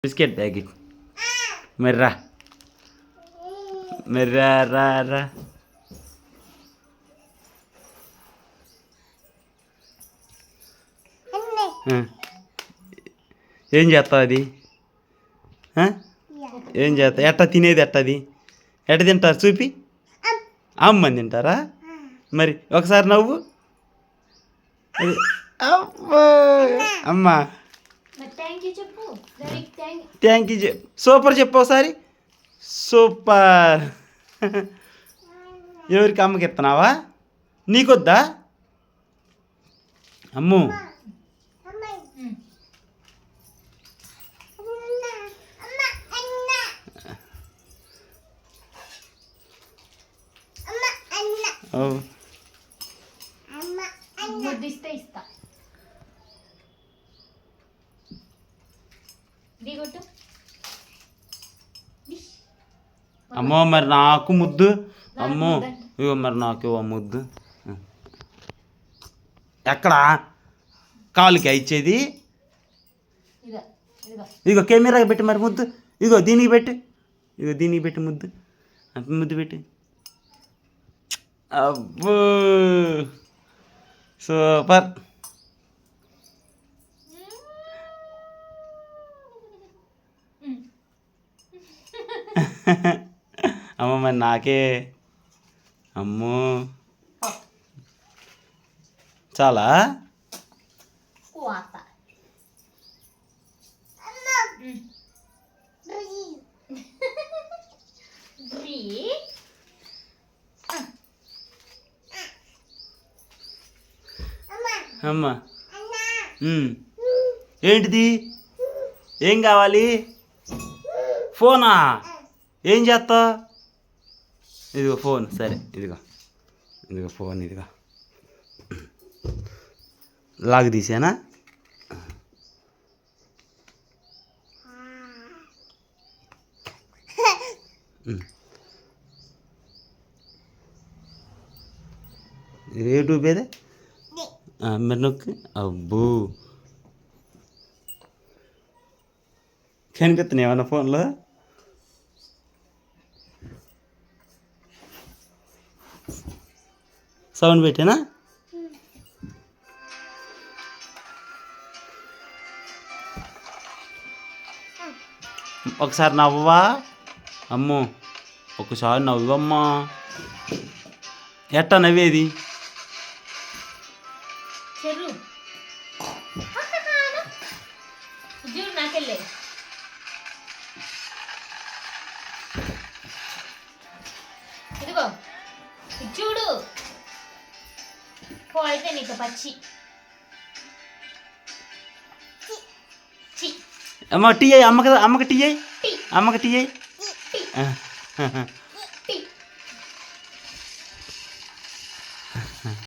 Biscuit bag మరి రా, మరి రా రా రా. ఏం చేస్తావు అది? ఏం చేస్తావు? ఎట్టా తినేది? ఎట్టది ఎట్ట తింటారు చూపి. అమ్మని తింటారా? మరి ఒకసారి నవ్వు. అమ్మా థ్యాంక్ యూ సూపర్ చెప్పు ఒకసారి. సూపర్. ఎవరికి? అమ్మకి ఇస్తున్నావా? నీకొద్దా? అమ్ము అమ్మో మరి నాకు ముద్దు. అమ్మో ఇగో మరి నాకు ముద్దు. ఎక్కడా కాలుకి ఇచ్చేది? ఇగో కెమెరాకి పెట్టి మరి ముద్దు. ఇగో దీనికి పెట్టి, ఇగో దీనికి పెట్టి ముద్దు. ముద్దు పెట్టి. అబ్బో సూపర్. అమ్మ మరి నాకే. అమ్మో చాలా. అమ్మ ఏంటిది? ఏం కావాలి? ఫోనా? ఏం చేస్తావు? ఇదిగో ఫోన్. సరే ఇదిగో, ఇదిగో ఫోన్. ఇదిగో లాగ్ తీసానా? యూట్యూబ్ ఏదే మరి నొక్కి. అబ్బో కనిపిస్తున్నాయి ఏమన్నా ఫోన్లో? సౌండ్ పెట్టానా? ఒకసారి నవ్వవా? అమ్మో ఒకసారి నవ్వమ్మా. ఎట్టా నవ్వేది? ఇదిగో చూడు. పో అయితే నీకు పచ్చి. అమ్మ టీ అయ్యి. అమ్మకి టీ అయ్యి. అమ్మకి టీ అయ్యి.